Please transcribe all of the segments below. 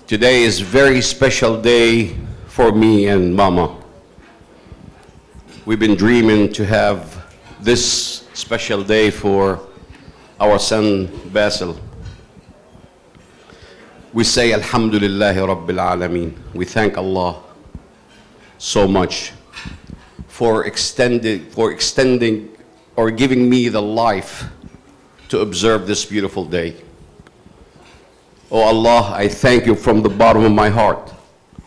Today is a very special day for me and Mama. We've been dreaming to have this special day for our son Basil. We say Alhamdulillahi Rabbil Alameen. We thank Allah so much for extending or giving me the life to observe this beautiful day. Oh Allah, I thank you from the bottom of my heart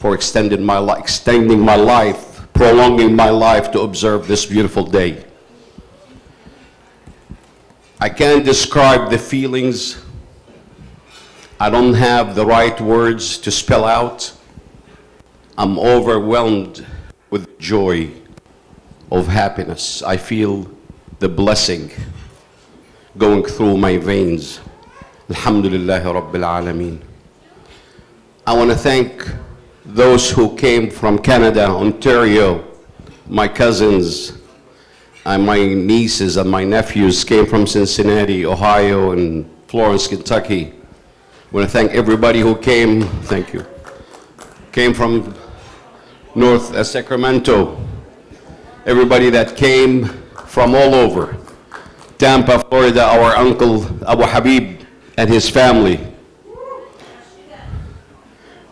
for extending my life, prolonging my life to observe this beautiful day. I can't describe the feelings. I don't have the right words to spell out. I'm overwhelmed with joy of happiness. I feel the blessing going through my veins. Alhamdulillahi Rabbil Alameen. I want to thank those who came from Canada, Ontario, my cousins, and my nieces and my nephews came from Cincinnati, Ohio, and Florence, Kentucky. I want to thank everybody who came, thank you, came from North Sacramento, everybody that came from all over, Tampa, Florida, our uncle Abu Habib and his family.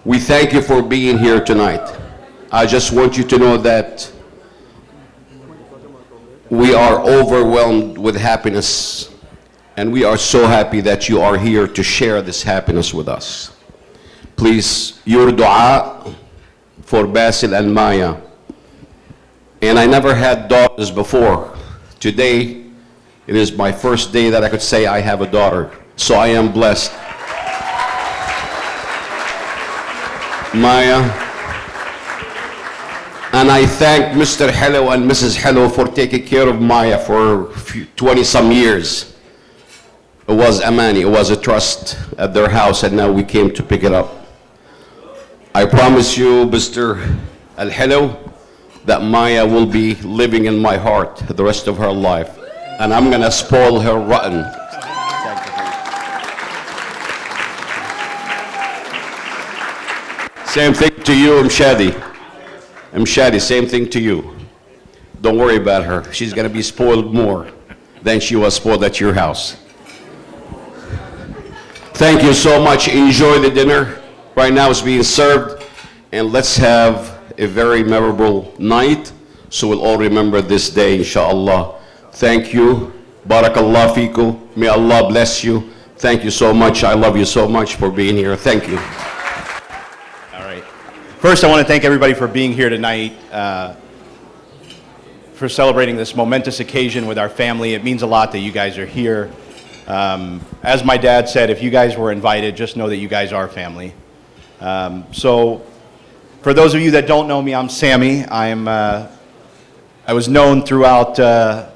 We thank you for being here tonight. I just want you to know that we are overwhelmed with happiness, and we are so happy that you are here to share this happiness with us. Please, your dua for Basil and Maya. And I never had daughters before. Today, it is my first day that I could say I have a daughter. So I am blessed. Maya. And I thank Mr. Hello and Mrs. Hello for taking care of Maya for 20 some years. It was Amani, it was a trust at their house, and now we came to pick it up. I promise you, Mr. Al-Hello, that Maya will be living in my heart the rest of her life. And I'm gonna spoil her rotten. Same thing to you, Mshadi. Mshadi, same thing to you. Don't worry about her. She's gonna be spoiled more than she was spoiled at your house. Thank you so much. Enjoy the dinner. Right now it's being served, and let's have a very memorable night so we'll all remember this day, inshallah. Thank you. Barakallah fiku. May Allah bless you. Thank you so much. I love you so much for being here. Thank you. First, I want to thank everybody for being here tonight, for celebrating this momentous occasion with our family. It means a lot that you guys are here. As my dad said, if you guys were invited, just know that you guys are family. So, for those of you that don't know me, I'm Sammy. I was known throughout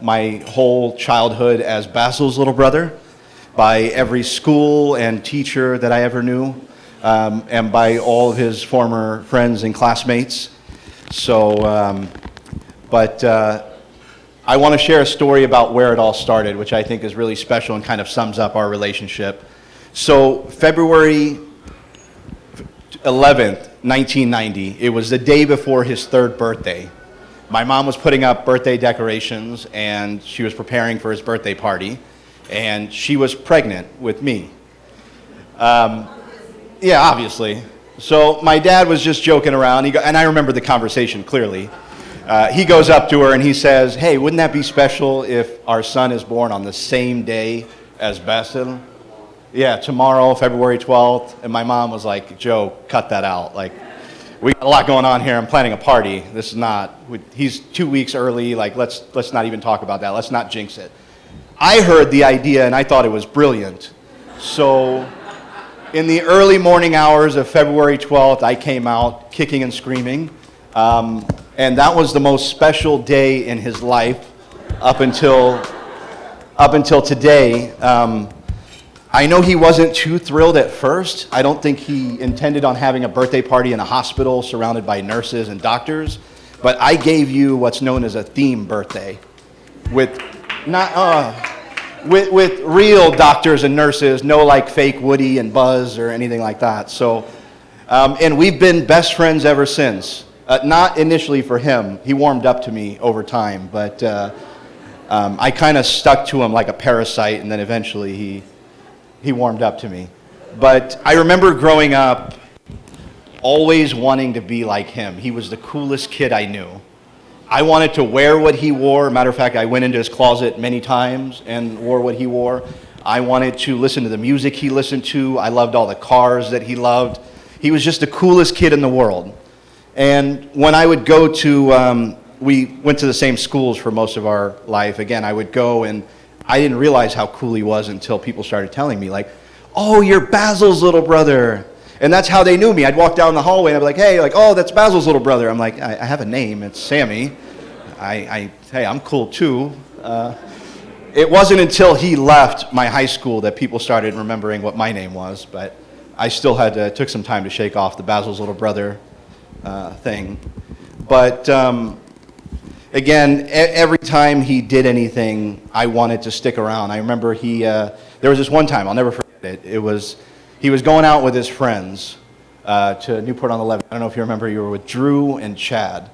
my whole childhood as Basil's little brother by every school and teacher that I ever knew. And by all of his former friends and classmates. So, I want to share a story about where it all started, which I think is really special and kind of sums up our relationship. So, February 11th, 1990, it was the day before his 3rd birthday. My mom was putting up birthday decorations, and she was preparing for his birthday party, and she was pregnant with me. Yeah, obviously. So my dad was just joking around, and I remember the conversation clearly. He goes up to her and he says, "Hey, wouldn't that be special if our son is born on the same day as Basil?" Yeah, tomorrow, February 12th. And my mom was like, "Joe, cut that out. Like, we got a lot going on here. I'm planning a party. This is not, he's 2 weeks early. Like, let's not even talk about that. Let's not jinx it." I heard the idea and I thought it was brilliant. So in the early morning hours of February 12th, I came out kicking and screaming. And that was the most special day in his life up until today. I know he wasn't too thrilled at first. I don't think he intended on having a birthday party in a hospital surrounded by nurses and doctors. But I gave you what's known as a theme birthday with real doctors and nurses, no like fake Woody and Buzz or anything like that. So And we've been best friends ever since. Not initially for him. He warmed up to me over time, but I kind of stuck to him like a parasite, and then eventually he warmed up to me. But I remember growing up always wanting to be like him. He was the coolest kid I knew. I wanted to wear what he wore. Matter of fact, I went into his closet many times and wore what he wore. I wanted to listen to the music he listened to. I loved all the cars that he loved. He was just the coolest kid in the world. And when I would go to, we went to the same schools for most of our life. Again, I would go and I didn't realize how cool he was until people started telling me, like, oh, you're Basil's little brother. And that's how they knew me. I'd walk down the hallway and I'd be like, hey, like, oh, that's Basil's little brother. I'm like, I have a name. It's Sammy. Hey, I'm cool too. It wasn't until he left my high school that people started remembering what my name was, but I still took some time to shake off the Basil's little brother thing. But again, every time he did anything, I wanted to stick around. I remember there was this one time, I'll never forget it. He was going out with his friends to Newport on the Levee. I don't know if you remember, you were with Drew and Chad.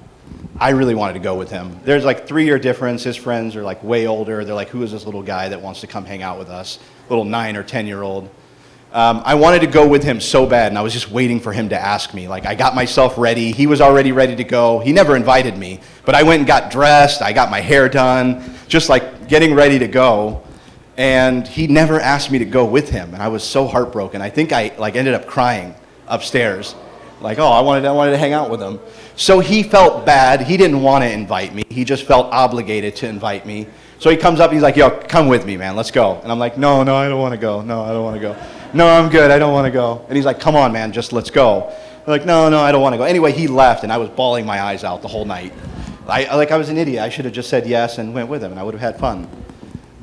I really wanted to go with him. There's like 3-year difference. His friends are like way older. They're like, who is this little guy that wants to come hang out with us? Little 9 or 10-year-old. I wanted to go with him so bad, and I was just waiting for him to ask me. Like, I got myself ready. He was already ready to go. He never invited me, but I went and got dressed. I got my hair done, just like getting ready to go. And he never asked me to go with him, and I was so heartbroken. I think I like ended up crying upstairs. Like, oh, I wanted to hang out with him. So he felt bad. He didn't want to invite me. He just felt obligated to invite me. So he comes up and he's like, yo, come with me, man. Let's go. And I'm like, no, I don't want to go. No, I don't want to go. No, I'm good. I don't want to go. And he's like, come on, man, just let's go. I'm like, no, I don't want to go. Anyway, he left, and I was bawling my eyes out the whole night. I was an idiot. I should have just said yes and went with him, and I would have had fun.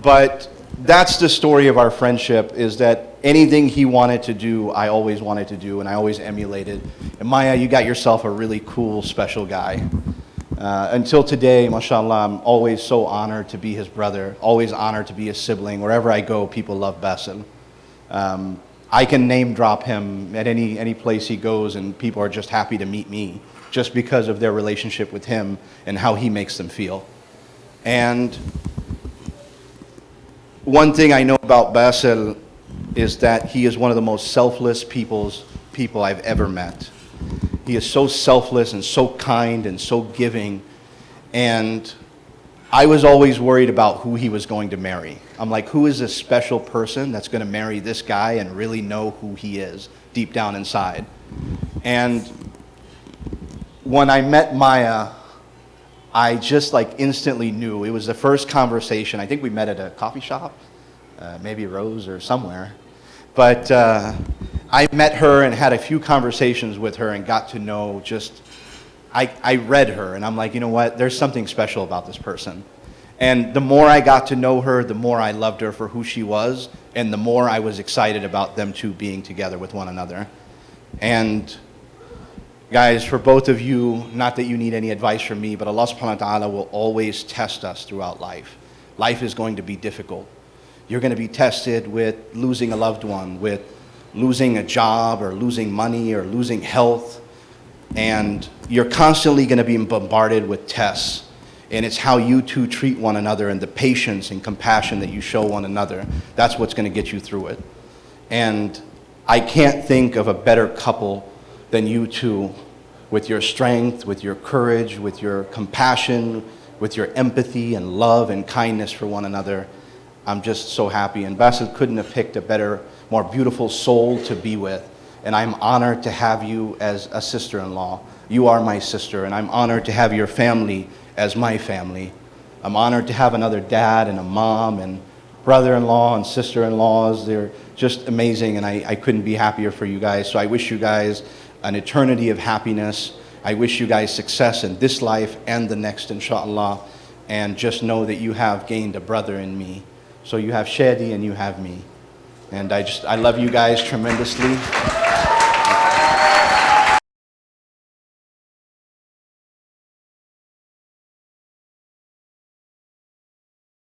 But that's the story of our friendship, is that anything he wanted to do, I always wanted to do, and I always emulated. And Maya, you got yourself a really cool, special guy. Until today, mashallah, I'm always so honored to be his brother, always honored to be his sibling. Wherever I go, people love Basil. I can name drop him at any place he goes, and people are just happy to meet me just because of their relationship with him and how he makes them feel. And one thing I know about Basil is that he is one of the most selfless people I've ever met. He is so selfless and so kind and so giving. And I was always worried about who he was going to marry. I'm like, who is this special person that's going to marry this guy and really know who he is deep down inside? And when I met Maya, I just like instantly knew. It was the first conversation. I think we met at a coffee shop, maybe Rose or somewhere. But I met her and had a few conversations with her and got to know I read her, and I'm like, you know what, there's something special about this person. And the more I got to know her, the more I loved her for who she was, and the more I was excited about them two being together with one another. And guys, for both of you, not that you need any advice from me, but Allah subhanahu wa ta'ala will always test us throughout life. Life is going to be difficult. You're going to be tested with losing a loved one, with losing a job, or losing money, or losing health. And you're constantly going to be bombarded with tests. And it's how you two treat one another and the patience and compassion that you show one another. That's what's going to get you through it. And I can't think of a better couple than you two, with your strength, with your courage, with your compassion, with your empathy and love and kindness for one another. I'm just so happy. And Basil couldn't have picked a better, more beautiful soul to be with. And I'm honored to have you as a sister-in-law. You are my sister, and I'm honored to have your family as my family. I'm honored to have another dad and a mom and brother-in-law and sister-in-laws. They're just amazing, and I couldn't be happier for you guys. So I wish you guys an eternity of happiness. I wish you guys success in this life and the next, inshallah. And just know that you have gained a brother in me. So you have Shadi and you have me. And I love you guys tremendously.